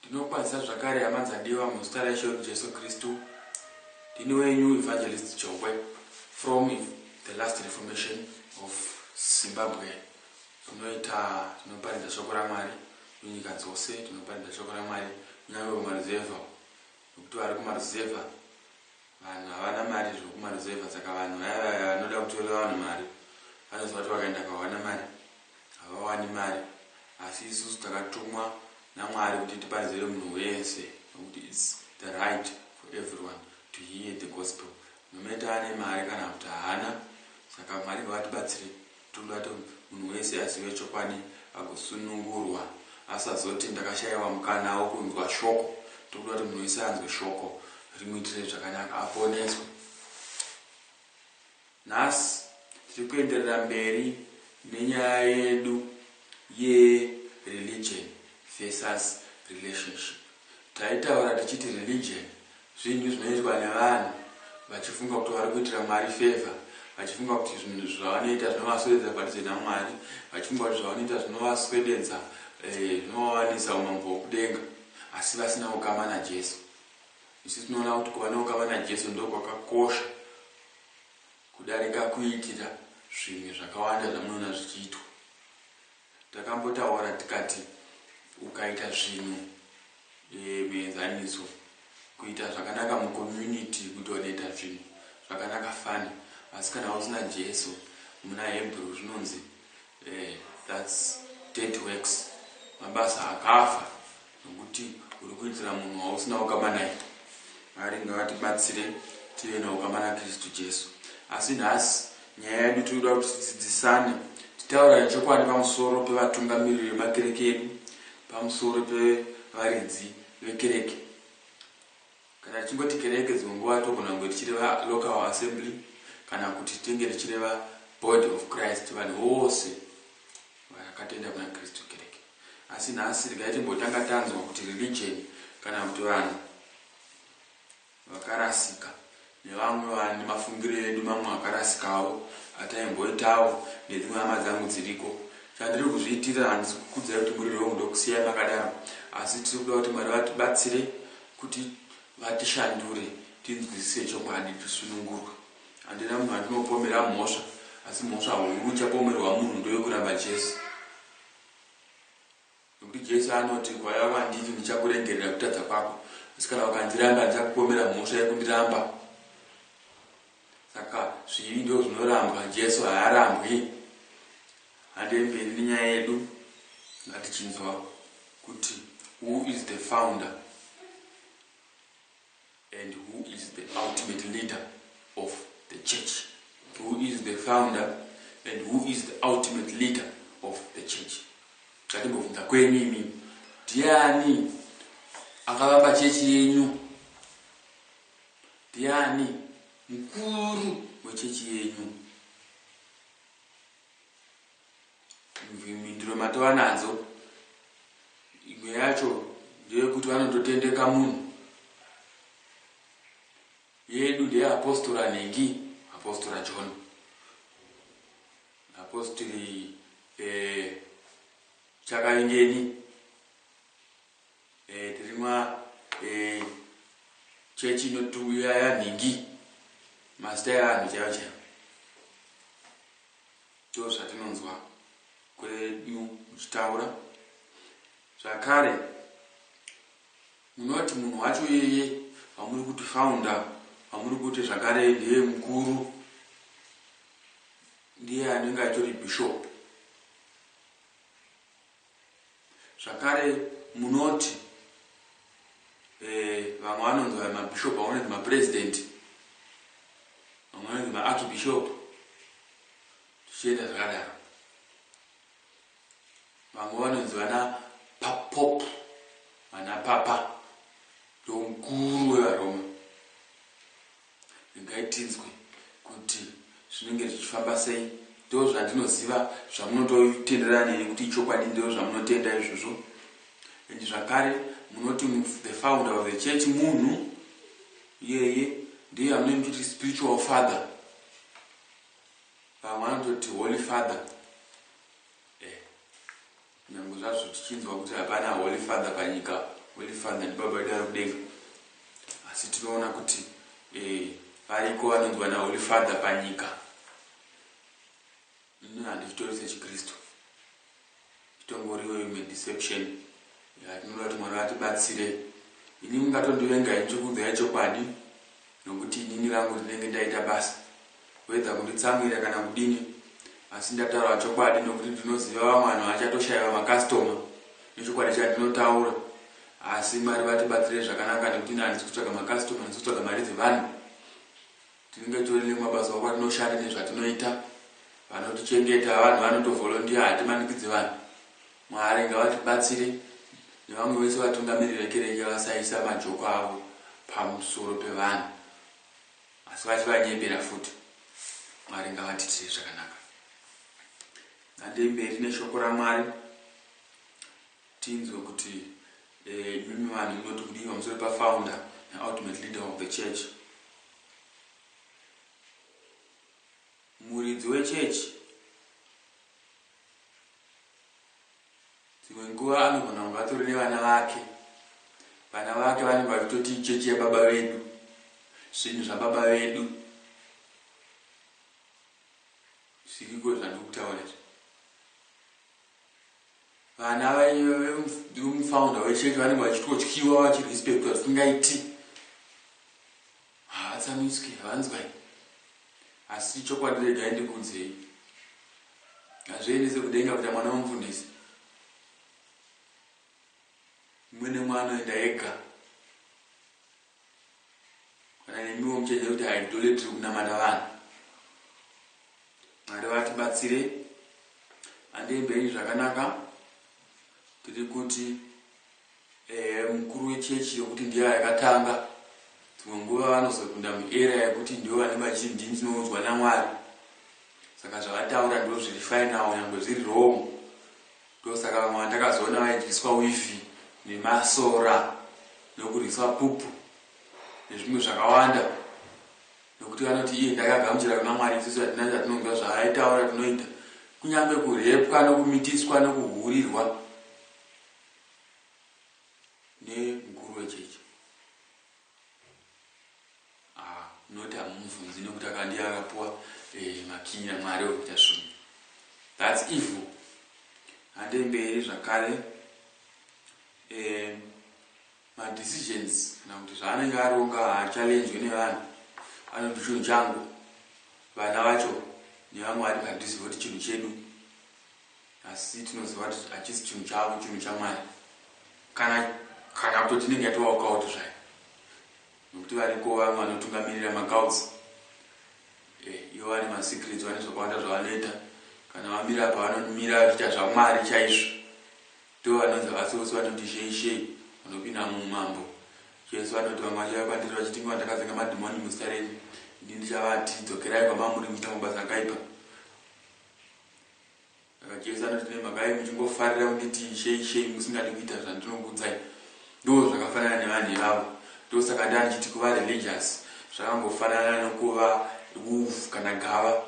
Ndinokwanisa zvakare hama dzadiwa muzita raIshe Jesu Kristu. Ndini wenyu Evangelist Jongwe from the last reformation of Zimbabwe. Tinoparidza shoko raMwari munyika dzose, tinoparidza shoko raMwari kunyange kumaruzevha. Nokuti vari kumaruzevha vanhu havana mari zvokumaruzevha, saka vanhu vaya vanoda kutorera vanhu mari vanoziva kuti vakaenda kwawana mari havawani mari. Asi isusu takatumwa naMwari kuti tiparidzire munhu wese, nokuti it's the right for everyone to hear the gospel, no matter ane mari kana kuti haana. Saka Mwari ngavatibatsire toda kuti munhu wese azive chokwadi agosunungurwa, asazoti ndakashayiwa mukana wokunzwa shoko. Toda kuti munhu wese anzwe shoko rimuitire zvakanaka, aponeswe. Nhasi tiri kuenderera mberi nenyaya yedu religion versus relationship. Taitaura tichiti religion zvinhu zvinoitwa nevanhu vachifunga kuti vari kuitira Mwari favor, vachifunga kuti zvinhu zvavanoita zvinovaswededza padhuze naMwari, vachifunga kuti zvavanoita zvinovaswededza zvinovawanisa umambo hwokudenga, asi vasina ukama naJesu. Isusu tinoona kuti kuva neukama naJesu ndiko kwakakosha kudarika kuitira zvimwe zvakawanda zvamunoona zvichiitwa. Takambotaura tikati ukaita zvinhu muenzaniso, kuita zvakanaka mucommunity, kutoita zvinhu zvakanaka fani, asi kana usina Jesu muna Hebrew zvinonzi that's dead works, mabasa akafa, nokuti uri kuitira munhu wausina ukama naye. Mwari ngavatibatsire tive neukama naKristu Jesu. Asi nhasi nyaya yedu tinoda kuti tidzidzisane, titaura chokwadi pamusoro pevatungamiriri vemakereke edu, pamusoro pevaridzi vekereke. Kana tichingoti kereke dzimwe nguva togona kunge tichireva local assembly, kana kuti tinge tichireva body of Christ, vanhu vose vakatenda kuna Kristu kereke. Asi nhasi regai timbotanga tanzwa kuti religion kana kuti vanhu vakarasika nevamwe vane mafungiro edu mamwe akarasikawo ataimboitawo nedzimwe hama dzangu dziriko. Chandiri kuzviitira handisi kukudzai kuti muri rongo kusiyai makadaro, asi tiri kuda kuti Mwari vatibatsire kuti vatishandure tinzwisise chokwadi tisunungurwe. Handina munhu andinopomera mhosva, asi mhosva huru ichapomerwa munhu ndoyokuramba Jesu. Nokuti Jesu anoti kwaiva kwanditi ndichakurengerera kutadza kwako, asi kana ukandiramba ndichakupomera mhosva yekundiramba. Saka zvivi ndizvo zvinorambwa, Jesu haarambwi. Handemberi nenyaya yedu, ngatichinzwa kuti who is the founder and who is the ultimate leader of the church. Who is the founder and who is the ultimate leader of the church. Ngatimbobvunza kwenyu imi, ndiani akavamba chechi yenyu? Ndiani mukuru wechechi yenyu? Mhinduro matova nadzo, imwe yacho ndeyekuti vanototendeka munhu. Yedu ndeye apostora Nengi, apostora John, apostori Chakaingeni, tirimwa chechi inotuya yaNengi, mazita evanhu chaivo chaivo. Ndo zvatinonzwa kwedu muchitaura. Zvakare munoti munhu wacho yeye hamuri kuti founder, hamuri kuti zvakare ndiye mukuru, ndiye anenge achitori bishop. Zvakare munoti vamwe vanonzi mabishop, vamwe vanonzi mapresident, vamwe vanonzi maarchbishop, tichienda zvakadaro. Vamwe vanonzi vana pop, vana papa, ndomukuru wevaRoma. Ngaitinzwe kuti zvinenge zvichifamba sei. Ndo zvandinoziva zvamunototenderana neni kuti chokwadi ndo zvamunotenda izvozvo. Ende zvakare munoti the founder of the church munhu iyeye ndiye amunomuti spiritual father, vamwe vanototi holy father. Nyange zvazvo tichinzwa kuti hapana holy father panyika, Holy Father ndibaba vedu vari kudenga. Asi tinoona kuti variko vanonzwa naHoly Father panyika. Ini handichitori sechiKristu. Chitongoriwo imwe deception. Tinoda kuti Mwari atibatsire. Ini mungatondivenga ndichikuudzai chokwadi nokuti inini rangu ndinenge ndaita basa. Whether kunditsamwira kana kudini, asi ndataura chokwadi nokuti ndinoziva vamwe vanhu vachatoshayiwa makastoma nechokwadi chandinotaura. Asi Mwari vatibatsire zvakanaka nekuti handisi kutsvaga makastoma, handisi kutsvaga mari dzevanhu. Tinenge tori nemabasa okwatinoshanda nezvatinoita. Vanotichengeta, vanhu vanotovolontiya, hatimanikidzi vanhu. Mwari ngavatibatsire nevamwe vese vatungamiriri vekereke vasaisa majoko avo pamusoro pevanhu, asi vachivanyembera futi. Mwari ngavatiitire zvakanaka. Ngandei mberi neshoko raMwari tinzwe kuti imi vanhu munoti kudii pamusoro pafounder ultimate leader of the church. Muridzi wechechi dzimwe nguva anogona kunge atori nevana vake. Vana vake vanenge vachitoti chechi yababa vedu, zvinhu zvababa vedu. Zviriko zvandikutaura izvi. Vana vemufounder wechechi vanenge vachitotyiwa, vachirespectwa zvisingaiti. Havatsamiswi, havanzwai. Asi chokwadi regai ndikuudzei, hazviendese kudenga kuti mwana womufundisi. Mumwe nemwe anoenda ega. Kana nemiwo muchenje kuti haidoletiri kunamata vanhu. Mwari vatibatsire. Handei mberi zvakanaka. Tiri kuti mukuru wechechi yokuti ndiye yakatanga. Dzimwe nguva vanozopinda muera yekuti ndivo vanenge vachiti ndini ndinoudzwa naMwari. Saka zvavataura ndizvo zviri final, nyangwe zviri wrong. Ndosaka vamwe vandakazoona vaidyiswa wifi nemasora nokuryiswa pupu nezvimwe zvakawanda. Nokuti vanoti iye ndakagamuchira kuna Mwari, isusu hatina zvatinonzwa zvaaitaura tinoita. Kunyange kurepwa nokumitiswa nokuhurirwa nemukuru wechechi. Noti hamumubvunzi nokuti akandiye akapuwa makii naMwari okuita zvinhu. That's evil. Handei mberi zvakare. Madecisions kana kuti zvaanenge aronga haachallenjwe nevanhu. Anoti chinhu changu, vana vacho nevamwe vari padhuze voti chinhu chedu. Asi tinoziva kuti hachisi chinhu chavo, chinhu chaMwari. Kana kutoti tinenge yatowalk out zvayo. Nokuti variko vamwe vanotungamirira makauts. Ivo vane masecrets, vane zvakawanda zvavanoita. Kana vamira pavanomira vachiita zvaMwari chaizvo. Ndivo vanonzi vasose vanoti shei vanopinda muumambo. Jesu vanoti vamwe vachavakwandira vachiti ndakadzenga madhimoni muzita renyu, ini ndichavati dzokerai kwamamuri muita mabasa akaipa. Saka Jesu anoti nemhaka yenyu muchingofarira kunditi shei musingadi kuita zvandinokuudzai. Ndizvo zvakafanana nevanhu ivavo. Ndosaka ndichiti kuva religious zvakangofanana nokuva wolf kana gava.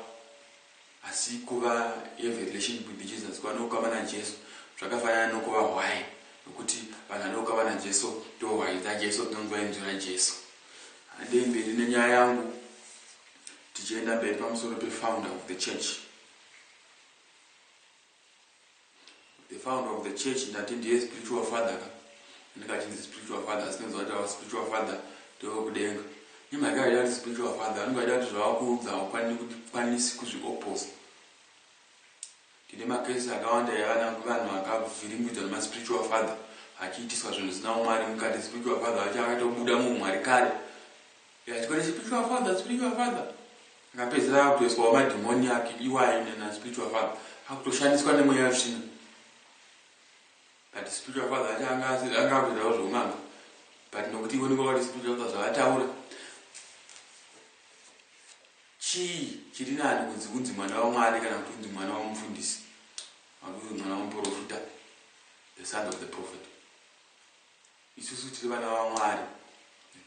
Asi kuva have a relationship with Jesus, kuva nokukama naJesu zvakafanana nokuva hwai. Nokuti vanhu vanokukama naJesu ndo hwai dzaJesu, tinonzwa inzwi raJesu. Handei mberi nenyaya yangu tichienda mberi pamusoro pefounder of the church. The founder of the church ndati ndiye spiritual father. Ndikati spiritual father, sinonzwa kuti spiritual father ndiwo kudenga. Imhaka yaita kuti spiritual father anongoita kuti zvavakuudza haukwanisi kuzvioppose. Tine makesi akawanda vanhu vakavhiringidzwa nemaspiritual father achiitiswa zvinhu zvisina uMwari mukati. Spiritual father vacho akatobuda muumwari kare. Tikati spiritual father akapedzera kutoiswawo madhimoni ake iwaine naspiritual father akutoshandiswa nemweya wezvino. But spiritual father vacho angapedzawo zvoumanga. But nokuti ionekwa kuti spiritual father zvavataura, chii chiri nani kunzi mwana waMwari kana kuti kunzi mwana womufundisi, kana kuti mwana womuprofita, the son of the prophet. Isusu tiri vana vaMwari,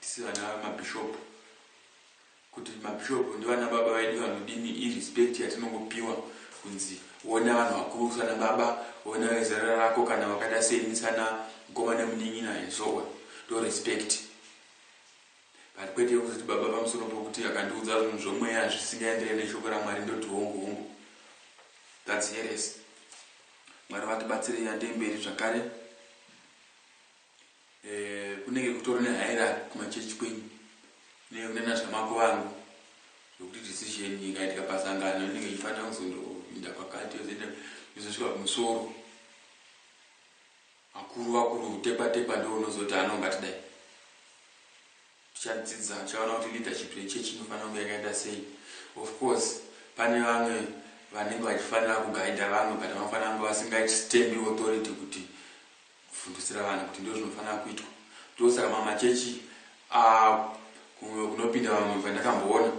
tisi vana vamabhishopu. Kuti mabhishopu ndivana baba vedu vanodini irrespect yatinongopiwa kunzi ona vanhu vakuru sana baba, ona zera rako kana wakada senisana mukomana munin'ina and so on. Do respect. But kwete kuti baba pamusoro pokuti akandiudza zvinhu zvomweya zvisingaenderani neshoko raMwari ndoti hongu. That's yes. Mwari vatibatsire yande mberi zvakare. Kunenge kutori nehierarchy kumachechi kwenyu. Nekunena zvamako vangu. Zvokuti decision ikaitika pasangano inenge ichifanira kuzondoinda kwakati yozosvika kumusoro. Vakuru tekwa ndo unozoti anongatidai. Tichadzidza tichaona kuti leadership yechechi inofanira kunge yakaita sei. Of course, pane vamwe vanenge vachifanira kugaida vamwe but vanofanira kunge vasingatembi authority kuti kufundisira vanhu kuti ndo zvinofanira kuitwa. Ndosaka mamachechi kunopinda vamwe vandakamboona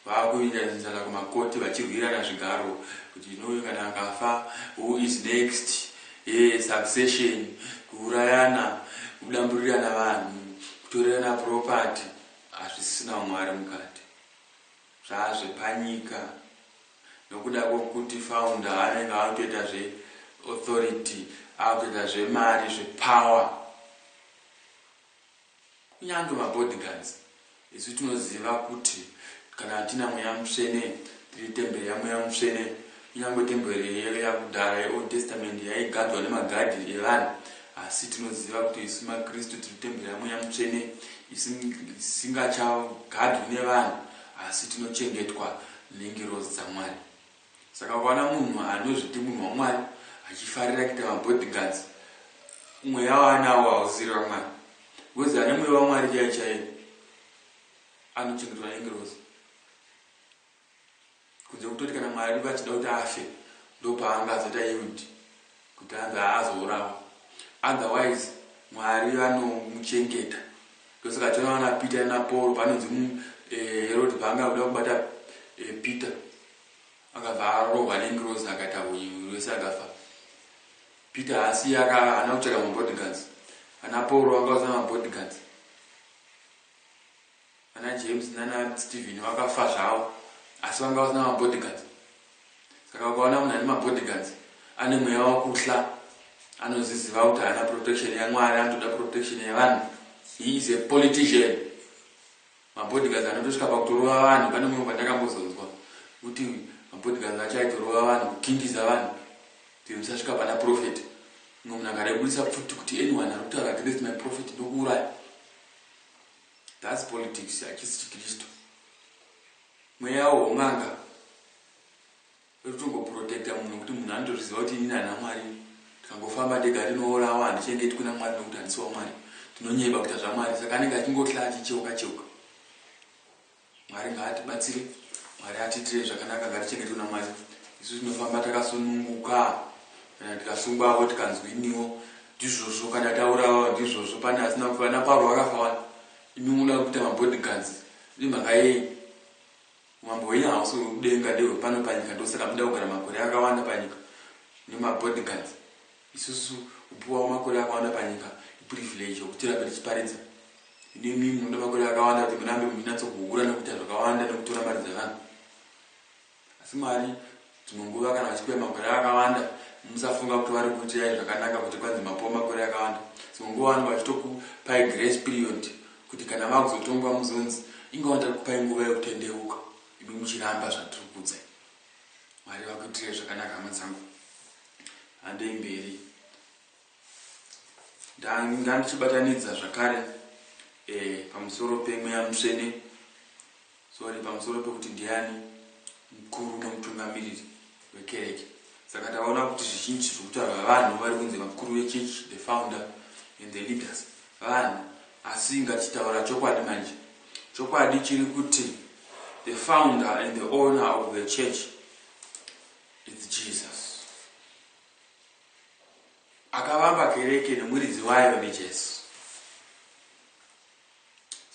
vakuindanizana kumakoti vachirwirana zvigaro kuti inoyo kana akafa who is next, succession, kuurayana, kudamburirana vanhu, kutorerana property, hazvisina umwari mukati. Zvazvepanyika nokuda kwokuti founder anenge akutoita zveauthority, akutoita zvemari, zvepower. Kunyange mabodyguards isu tinoziva kuti kana tina mweya mutsvene tiri temberi yamweya mutsvene. Kunyange temberi yakudhara yeOld Testament yaigadzwa nemagadhi evanhu, asi tinoziva kuti isu maKristu tiri temberi yamweya mutsvene isingachagadwi nevanhu, asi tinochengetwa nengerozi dzaMwari. Saka ukaona munhu anozviti munhu waMwari achifarira kuita mabodyguards, mweya waanawo hausiri waMwari. Because ane mweya waMwari chaiye anochengetwa nengerozi. Kunze kutoti kana Mwari vachida kuti afe ndopaangazoita yield kuti ange azourawa. Otherwise Mwari vanomuchengeta. Ndosaka tinoona Peter naPaul panonzi Herod paangakuda kubata Peter akabva arohwa nengerozi akaita uyu wese akafa. Peter asi haana kutsvaka mabodyguards. Ana Paul vanga vasina mabodyguards. Ana James nana Stephen vakafa zvavo asi vanga vasina mabodyguards. Saka ukaona munhu ane mabodyguards ane mweya wakuhla, anoziziva kuti haana protection yaMwari, anotoda protection yavanhu. He is a politician. Mabodyguards anotosvika pakutorova vanhu. Pane mumwe pandakambozonzwa kuti mabodyguards achaitorova vanhu, kukindisa vanhu kuti musasvika pana prophet. Mumwe munhu akarebudisa pfuti kuti anyone ari kutaura against my prophet ndokuuraya. That's politics, hachisi chiKristu. Mweya womwanga utongoprotecta munhu kuti munhu anotozviziva kuti inini hana Mwari. Tikangofamba ndega rinourawa, handichengetwi naMwari nokuti handisi waMwari. Tinonyeba kuita zvaMwari, saka anenge achingotya achicheuka. Mwari ngaatibatsire, Mwari atiitire zvakanaka, ngatichengetwe naMwari. Isu tinofamba takasununguka, kana tikasungwawo tikanzwiniwo ndizvozvo, kana taurawo ndizvozvo. Pane asina kufa. Ana Pauro vakafa. Imi munoda kuita mabodyguards. Imhaka yei? Umambo hwenyu hausi hwekudenga ndehwepano panyika. Ndosaka muda kugara makore akawanda panyika nemabodyguards. Isusu upuwa makore akawanda panyika iprivilege yokuti tirambe tichiparidza. Imi munoda makore akawanda kuti murambe muchinyatsokuhura nekuita zvakawanda nekutora mari dzavanhu. Asi Mwari dzimwe kana vachipiwa makore akawanda musafunga kuti vari kuitai zvakanaka kuti kwanzi mapuwa makore akawanda. Dzimwe nguva vanhu vachitokupai grace period kuti kana vakuzotongwa muzonzi ingawanda kupai nguva yekutendeuka. Imi muchiramba zvatiri kuudzai. Mwari vakuitire zvakanaka hama dzangu. Handei mberi. Ndanga ndichibatanidza zvakare pamusoro pemweya mutsvene. Pamusoro pekuti ndiani mukuru nomutungamiriri wekereke. Saka taona kuti zvizhinji zvokutaurwa vanhu vari kunzi vakuru vechechi, the founder and the leaders, vanhu. Asi ngachitaura chokwadi manje. Chokwadi chiri kuti the founder and the owner of the church is Jesus. Akavamba kereke nemuridzi wayo neJesu.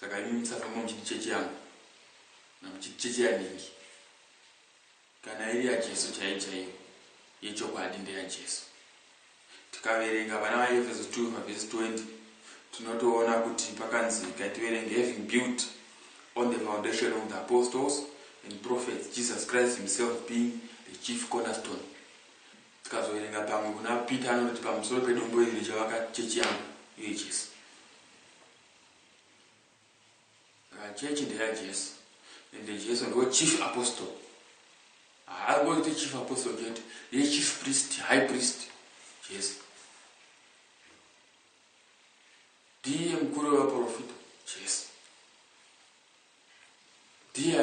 Saka imi musafamba muchiti chechi yangu namuchiti chechi yaningi. Kana iri yaJesu chaiyo yechokwadi ndeyaJesu. Tikaverenga vana vaEfeso 2:20 tinotoona kuti pakanzi ngativerenge having built on the foundation of the apostles and prophets, Jesus Christ himself being the chief cornerstone. tikazoerenga pamwe kuna Peter anoti pamusoro pedombo iri chavaka chechi yangu Jesu. Church ndeya Jesu. And Jesu ndiwo chief apostle. Haangoti kuti chief apostle chete, ndiye chief priest, high priest. Jesu. Ndiye mkuru wa profita. Jesu. Ndiye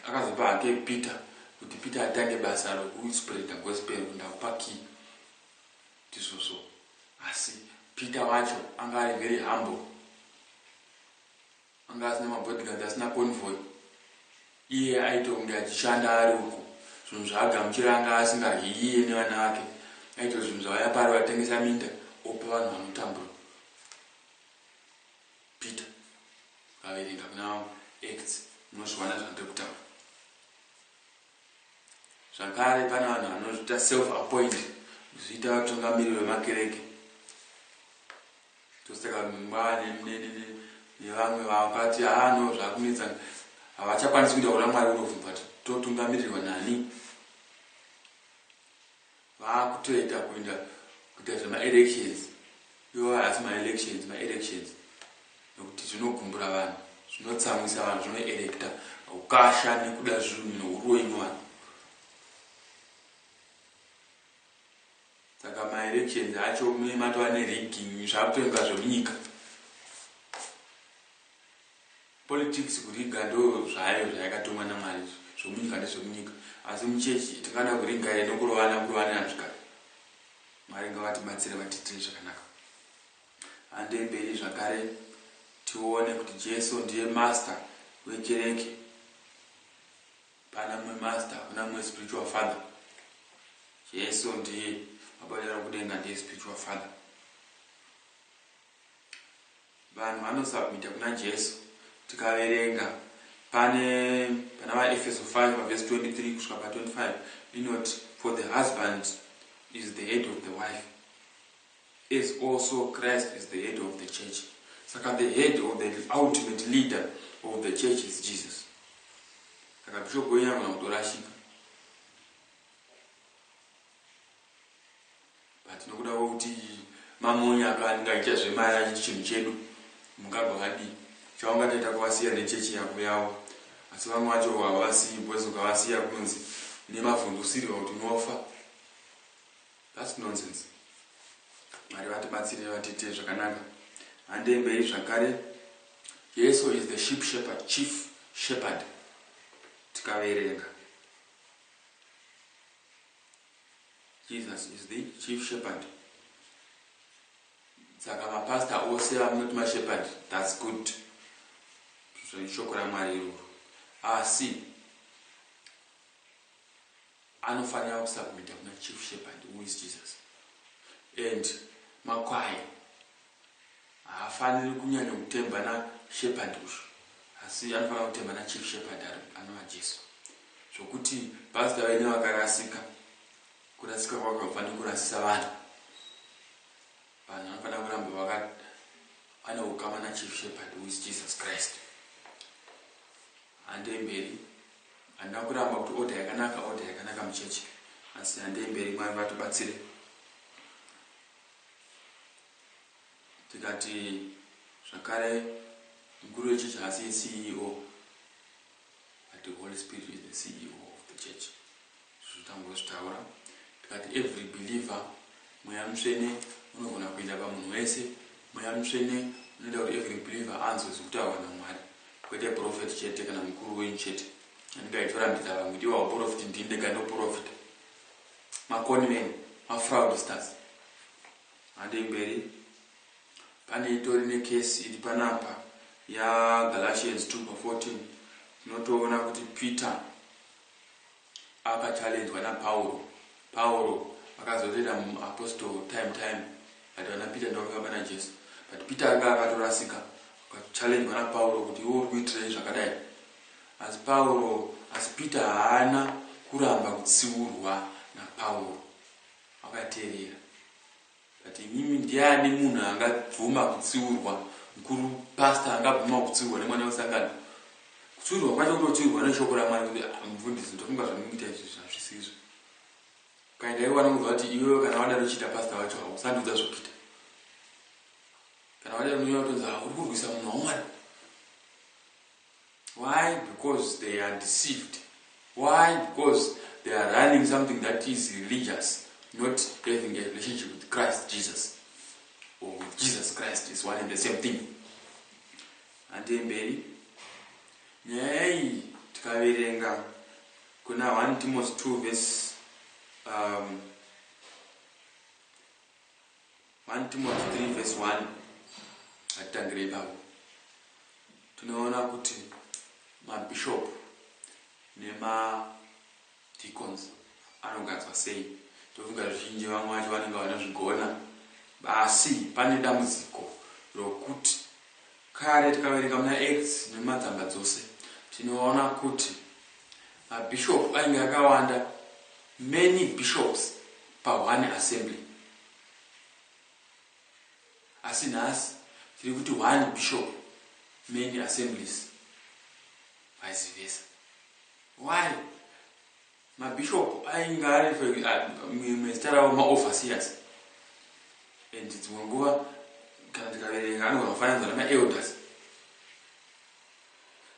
akazopa hake Peter kuti Peter atange basa rokuspreada gospel kundapaki tisoso. Asi Peter wacho anga ari very humble. Anga asina mabodyguard, asina convoy. Iye aitonga achishanda ari uko. Zvinhu zvaagamuchira anga asingahiye nevana vake. Aito zvinhu zvavaya pari vatengesa minda opa vanhu vanotambura. Peter akaverenga kuna Acts munozviwana zvandiri kutaura. Zvakare pana vanhu vanozviita self-appointed zviita vatungamiriri vemakereke. Tosaka mwana nevamwe vakati no zvakunetsa havachakwanisi kuita kuna Mwari unovhumba totungamirirwa nani. Vakutoita kuita zvema-elections. Ivo hasi ma-elections. Nokuti zvinogumbura vanhu, zvinotsamwisa vanhu, zvinoelecta ukasha nekuda zvinhu nouroyi nevanhu. Saka ma-elections acho mune matova ne-rigging zvakutoenga zvemunyika. Politics kuriga ndo zvayo zvayakatumwa naMwari, zvomunyika ndezvomunyika. Asi muchechi tikada kuringa nokurovana nazvikara. Mwari ngavatibatsire vatitire zvakanaka. Ande mberi zvakare tione kuti Jesu ndiye master wekereke. Pana mumwe master, pana mumwe spiritual father. Jesu ndiye mabadira kudenga ndiye spiritual father. Vanhu vanosubmita kuna Jesu. Tikaverenga pana Efeso 5 verse 23 kusvika pa 25 inoti, for the husband is the head of the wife, as also Christ is the head of the church. Saka the head of the ultimate leader of the church is Jesus. Saka bishop wenyama na kutorashika. But nokuda kuti mamonya akaningaita zvemaya chinhu chedu mugagwa kadi chaungatoita kuvasiya nechechi yako yavo. Asi vamwe vacho havasiyi bwezi ukavasiya kunzi nemavhundusirwa kuti unofa. That's nonsense. Mwari vatibatsire vatite zvakanaka. Hande mberi zvakare, Jesu is the sheep shepherd, chief shepherd. Tikaverenga, Jesus is the chief shepherd. Saka mapastor ose vamunoti mashepherd, that's good. Shoko raMwari iroro. Asi anofanira kusubmita kuna chief shepherd, who is Jesus. And makwai haafaniri kunyanya kutemba na shepherd uyu, asi anofanira kutemba na chief shepherd anova Jesu. Zvokuti pastor vene vakarasika, kurasika kwavo kunofanira kurasisa vanhu. Vanhu vanofanira kuramba vane ukama na chief shepherd, who is Jesus Christ. Hande mberi handina kuramba kuti order yakanaka muchechi. Asi hande mberi Mwari vatibatsire. Tikati zvakare mukuru wechechi hasi CEO, but the Holy Spirit is the CEO of the church. Zvitangozvitaura tikati every believer mweya mutsvene unogona kuenda pamunhu wese. Mweya mutsvene unoita kuti every believer anzwe zvekutaurwa naMwari, kwete prophet chete kana mukuru wenyu chete. Andingaitorambidza vamwe ndiwo waprofita ndindega ndoprofita. Maconmen, mafraudsters. Hande mberi pane itori nekesi iri panapa yaGalatians 2:14. Tinotoona kuti Peter akachallenjwa naPauro akazotoita apostle time but vana Peter ndovakamba naJesu. But Peter anga akatorasika akachallenjwa naPauro kuti iwe uri kuitirei zvakadai. Asi Peter haana kuramba kutsiurwa naPauro, akateerera. But mimi ndiani munhu angabvuma kutsiurwa, mukuru pastor angabvuma kutsiurwa nemwana wesangano? Kutsiurwa kwacho kutotsiurwa neshoko raMwari kuti mufundisi ndofunga zvamukuita izvi hazvisizvo. kaenda iwe wanokuudza kuti iwewe kana wada kuchita pastor wacho hausandudza zvokita kana wada kunyanya kutonza uri kurwisa munhu waMwari. Why? Because they are deceived. Why? Because they are running something that is religious, not having a relationship with Christ Jesus, or with Jesus Christ is one and the same thing. And then baby, nyaya tikaverenga kuna 1 Timothy 2 verse 1 Timothy 3 verse 1 atangire babo tunaona kuti mabishop nema-deacons anogadzwa sei. Tofunga zvizhinji vamwe vacho vanenge vanozvigona, basi pane dambudziko rokuti kare tikaverenga muna Acts nematsamba dzose tinoona kuti mabishop ainge akawanda, many bishops pa one assembly. Asi nhasi tiri kuti one bishop many assemblies, vice versa. Why? Mabishop ainge ari mezita ravo ma-overseers, and dzimwe nguva kana tikaverenga anogona kufananidzwa nama-elders.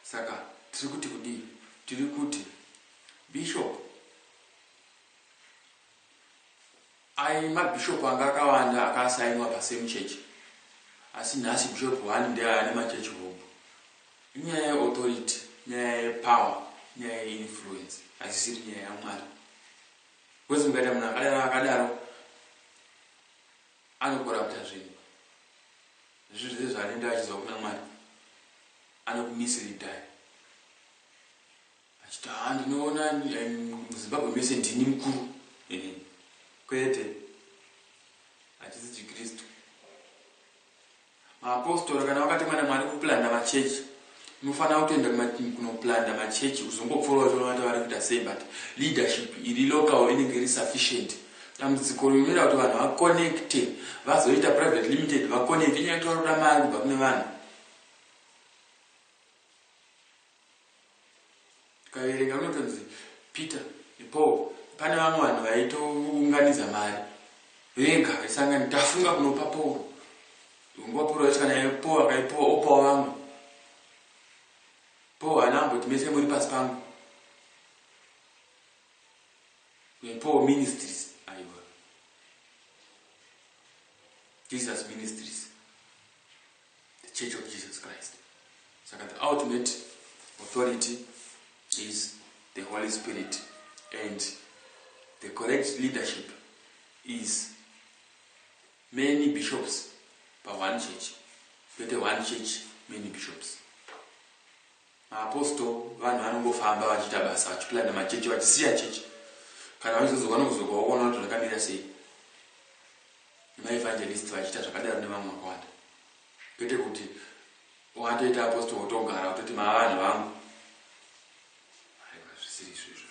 Saka tiri kuti kudii? Tiri kuti bishop ai mabishop anga akawanda akasainwa pasame church, asi nhasi bishop one ndiye ane machechi home. Inyaya yeauthority, nyaya yepower, nyaya yeinfluence, asisiri nyaya yaMwari. Kwezi mukaita munhu akadaro anokora kuita zvinhu zvizvo zvaanoenda achizwa kuna Mwari, anokumisiritai achiti ndinoona muZimbabwe mese ndini mukuru. Kwete, achisi chiKristu. Maapostoli kana wakatemwa naMwari kuplanda machechi, unofanira kutoenda kunoplanda machechi uzongopfuura uchiona kuti vari kuita sei, but leadership iri local inenge iri sufficient. Dambudziko rinoita kuti vanhu vaconnecte, vazoita private limited vaconnecte, inyaya yekuti vari kuda mari kubva kune vanhu. Tikaverenga unotonzi Peter nePaul, pane vamwe vanhu vaitounganidza mari vega vaisangana, tafunga kunopa Paul, nguva Paul vachika naye Paul akaipowa opawo vamwe. Paul haana amboti mese muri pasi pangu. Paul ministries aiwa, Jesus ministries, the Church of Jesus Christ. So the ultimate authority is the Holy Spirit, and the correct leadership is many bishops per one church. Better one church, many bishops. Apostle vanhu vanongofamba vachita basa vachiplanda machechi vachisiya chechi. Kana vachizogona kuzokuona kuti zvakamira sei. Nemaevangelist vachita zvakadaro nevamwe vakawanda. Kwete kuti watoita apostle wotogara wototi mavanhu vangu. Aiwa, zvisiri izvozvo.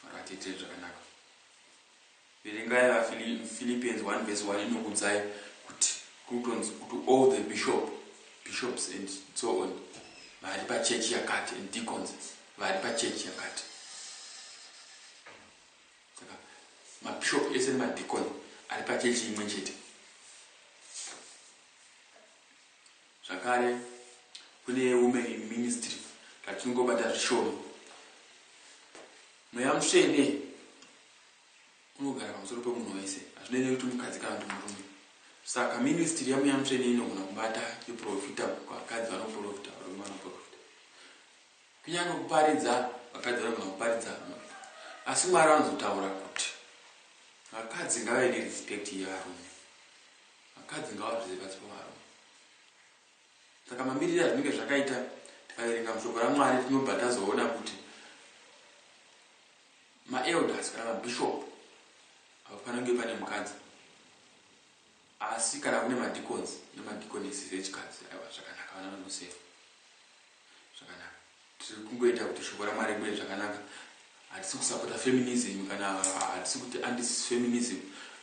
Vakatiitire zvakanaka. Verengai vaPhilippians 1 verse 1 inokudzai kuti kutonzi kuti all the bishops and so on vari pachechi yakati, and deacons vari pachechi yakati. Saka mabishop ese nemadikoni ari pachechi imwe chete. Zvakare kune women ministry katinongobata zvishoma. Mweya mutsvene unogara pamusoro pemunhu wese, hazvinei kuti mukadzi kana kuti murume. Saka ministry yamweya mutsvene inogona kubata iprofita vakadzi vanoprofita, varume vanoprofita. Kunyange kuparidza, vakadzi vanogona kuparidza. Asi Mwari anozotaura kuti vakadzi ngavave nerespect yevarume, vakadzi ngavazvize pasi pevarume. Saka mamiriro azvinenge zvakaita, tikaverenga mushoko raMwari tinobva tazoona kuti ma-elders kana mabishop hapafaniri kunge pane mukadzi, asi kana kune ma-deacons nema-deaconesses vechikadzi, aiwa zvakanaka, vana vanoseva zvakanaka. Tiri kungoita kuti shoko raMwari ribude zvakanaka. Hatisi kusapota feminism kana hatisi kuti anti-feminism,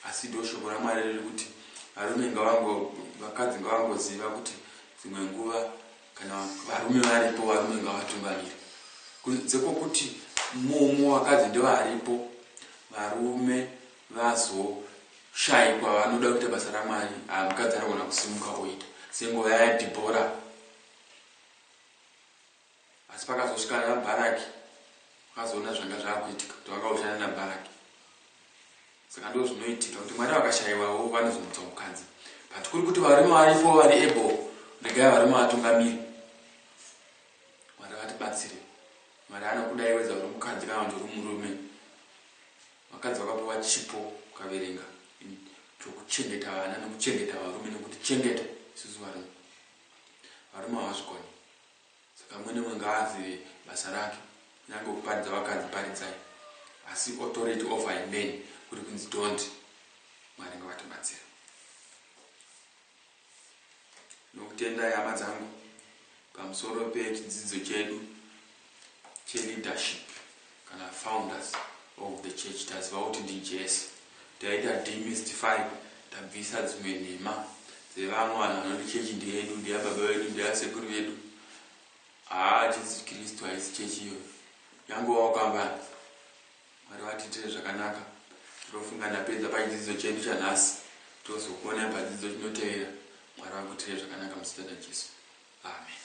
asi ndo shoko raMwari riri kuti vakadzi ngavangoziva kuti dzimwe nguva kana varume varipo, varume ngavatungamire. Kunze kwokuti mumo vakadzi ndovaripo, varume vazoshayikwa vanoda kuita basa raMwari. Mukadzi anogona kusimuka oita senguva yaDhibhora. Asi pakazosvika naBharaki vakazoona zvanga zvaakuitika kuti vakaushana naBharaki. Saka ndo zvinoitika kuti Mwari vakashayiwawo vanozomutsa mukadzi. But kuri kuti varume varipo vari able regai varume vatungamiri. Mwari vatibatsire. Mwari anokuda iwe uri mukadzi kana kuti uri murume. Vakadzi vakapiwa chipo ukaverenga chokuchengeta vana nokuchengeta varume nokutichengeta isusu varume. Varume havazvikoni. Saka mumwe nemumwe ngaazive basa rake. Nyange kuparidza vakadzi paridzai. Asi authority over men kuri kunzi don't. Mwari ngavatibatsire. Nokutenda hama dzangu pamusoro pechidzidzo chedu cheleadership kana founders of the church taziva kuti ndiJesu. Taita demystify, tabvisa dzimwe nhema dzevamwe vanhu vanoti chechi ndeyedu, ndeyababa vedu, ndeyasekuru vedu. Jesu Kristu haisi chechi iyoyo. Yangowa kwambani. Mwari vatiitire zvakanaka. Tinofunga ndapedza pachidzidzo chedu chanhasi. Tozokuona pachidzidzo chinotevera. Mwari vakutiitire zvakanaka muzita raJesu. Amen.